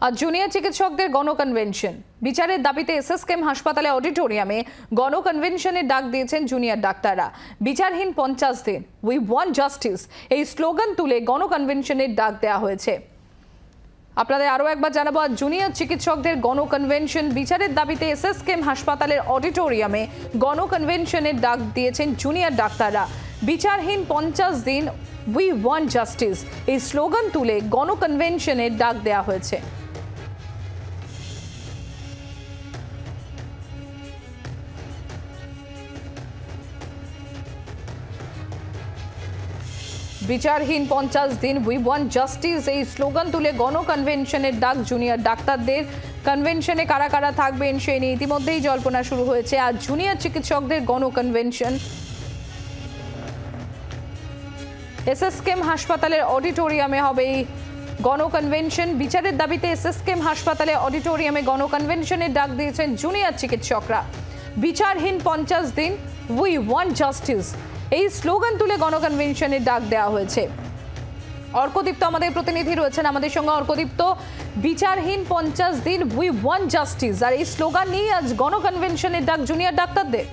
আজ জুনিয়র চিকিৎসকদের গণকনভেনশন বিচারের দাবিতে এসএসকেএম হাসপাতালে অডিটোরিয়ামে গণকনভেনশনের ডাক দিয়েছেন জুনিয়র ডাক্তাররা। বিচারহীন 50 দিন, উই ওয়ান্ট জাস্টিস এই স্লোগান তুলে গণকনভেনশনের ডাক দেওয়া হয়েছে। আপনাদের আরও একবার জানাবো, আজ জুনিয়র চিকিৎসকদের গণকনভেনশন বিচারের দাবিতে এসএসকেএম হাসপাতালের অডিটোরিয়ামে গণকনভেনশনের ডাক দিয়েছেন জুনিয়র ডাক্তাররা। বিচারহীন 50 দিন, উই ওয়ান্ট জাস্টিস এই স্লোগান তুলে গণকনভেনশনের ডাক দেওয়া হয়েছে। বিচারহীন 50 দিন, উই ওয়ান্ট জাস্টিস এই স্লোগান তুলে গণকনভেনশনের ডাক জুনিয়র ডাক্তারদের। কনভেনশনে কারা কারা থাকবেন সেই নিয়ে ইতিমধ্যেই জল্পনা শুরু হয়েছে। আজ জুনিয়র চিকিৎসকদের গণকনভেনশন এসএসকেএম হাসপাতালের অডিটোরিয়ামে হবে এই গণকনভেনশন। বিচারের দাবিতে এসএসকেএম হাসপাতালে অডিটোরিয়ামে গণকনভেনশনের ডাক দিয়েছেন জুনিয়র চিকিৎসকরা। বিচারহীন 50 দিন, উই ওয়ান্ট জাস্টিস এই স্লোগান তুলে গণকনভেনশনের ডাক দেওয়া হয়েছে। অর্কদীপ্ত আমাদের প্রতিনিধি রয়েছেন আমাদের সঙ্গে। অর্কদীপ্ত, বিচারহীন 50 দিন, উই ওয়ান্ট জাস্টিস আর এই স্লোগান নিয়ে আজ গণকনভেনশনের ডাক জুনিয়র ডাক্তারদের।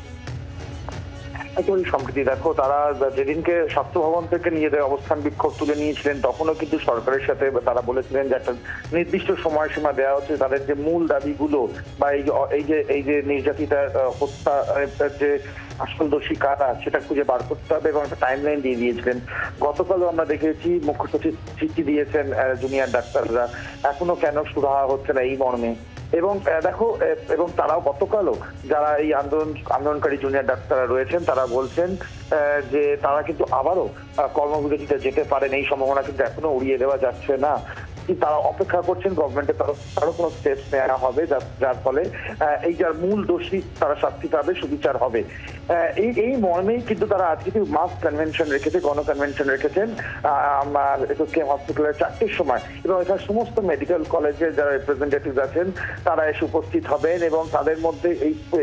সম্প্রতি দেখো, তারা যেদিনকে স্বাস্থ্য ভবন থেকে নিজেদের অবস্থান বিক্ষোভ তুলে নিয়েছিলেন তখনও কিন্তু সরকারের সাথে তারা বলেছিলেন যে একটা নির্দিষ্ট সময়সীমা দেওয়া হচ্ছে, তাদের যে মূল দাবিগুলো বা এই যে নির্যাতিতার হত্যা যে আসল দোষী কারা সেটা খুঁজে বার করতে হবে এবং একটা টাইমলাইন দিয়ে দিয়েছিলেন। গতকালও আমরা দেখেছি মুখ্য সচিব চিঠি দিয়েছেন জুনিয়র ডাক্তাররা, এখনো কেন সুরাহা হচ্ছে না এই মর্মে। এবং দেখো, এবং তারাও গতকালও যারা এই আন্দোলনকারী জুনিয়র ডাক্তাররা রয়েছেন তারা বলছেন যে তারা কিন্তু আবারও কর্মবিরতিতে যেতে পারেন, এই সম্ভাবনা কিন্তু এখনো উড়িয়ে দেওয়া যাচ্ছে না। তারা অপেক্ষা করছেন গভর্নমেন্টের আরো কোনো স্টেপস নেওয়া হবে যার ফলে এই যার মূল দোষী তারা শাস্তি পাবে, সুবিচার হবে। এই মর্মেই কিন্তু তারা আজকে মাস কনভেনশন রেখেছে, গণকনভেনশন রেখেছেন আমার এসএসকেএম হসপিটালের 4টের সময়। এবং এখানে সমস্ত মেডিকেল কলেজের যারা রিপ্রেজেন্টেটিভ আছেন তারা এসে উপস্থিত হবেন এবং তাদের মধ্যে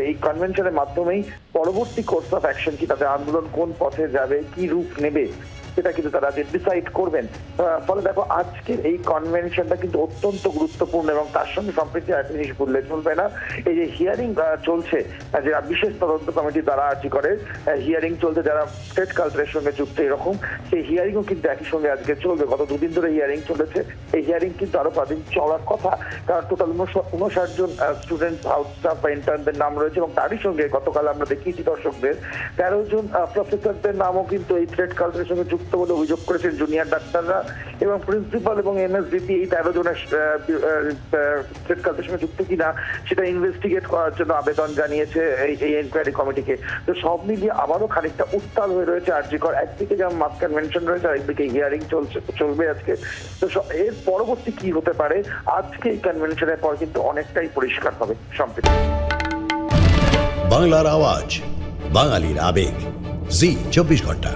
এই কনভেনশনের মাধ্যমেই পরবর্তী কোর্স অফ অ্যাকশন কি, তাদের আন্দোলন কোন পথে যাবে, কি রূপ নেবে সেটা কিন্তু তারা ডিসাইড করবেন। ফলে দেখো, আজকের এই কনভেনশনটা কিন্তু অত্যন্ত গুরুত্বপূর্ণ এবং তার সঙ্গে সম্প্রতি একটা জিনিস বললে চলবে না। এই যে হিয়ারিং চলছে, যে বিশেষ তদন্ত কমিটি দ্বারা আর্জি করে হিয়ারিং চলছে যারা স্টেট কালচারের সঙ্গে যুক্ত এরকম, সেই হিয়ারিংও কিন্তু একই সঙ্গে আজকে চলবে। গত 2 দিন ধরে হিয়ারিং চলেছে, এই হিয়ারিং কিন্তু আরো 5 দিন চলার কথা, কারণ টোটাল 59 জন স্টুডেন্ট, হাউস স্টাফ বা ইন্টার্নদের নাম রয়েছে এবং তারই সঙ্গে গতকাল আমরা দেখিয়েছি দর্শকদের 13 জন প্রফেসরদের নামও কিন্তু এই স্টেট কালচারের সঙ্গে যুক্ত বলে অভিযোগ করেছেন জুনিয়র ডাক্তাররা। এবং প্রিন্সিপাল এবং এমএসডিপি এই 13 জনের স্টেট কালচারের সঙ্গে যুক্ত কিনা সেটা ইনভেস্টিগেট করার জন্য আবেদন জানিয়েছে এই এনকোয়ারি কমিটিকে। তো সব মিলিয়ে আবারও খানিকটা উত্তাল হয়ে রয়েছে আরজিকর। একদিকে যেমন মাস কনভেনশন রয়েছে, আরেকদিকে হিয়ারিং চলবে আজকে। তো এর পরবর্তী কি হতে পারে আজকে এই কনভেনশনের পর কিন্তু অনেকটাই পরিষ্কার হবে। সম্প্রতি বাংলার আওয়াজ, বাঙালির আবেগ, জি 24 ঘন্টা।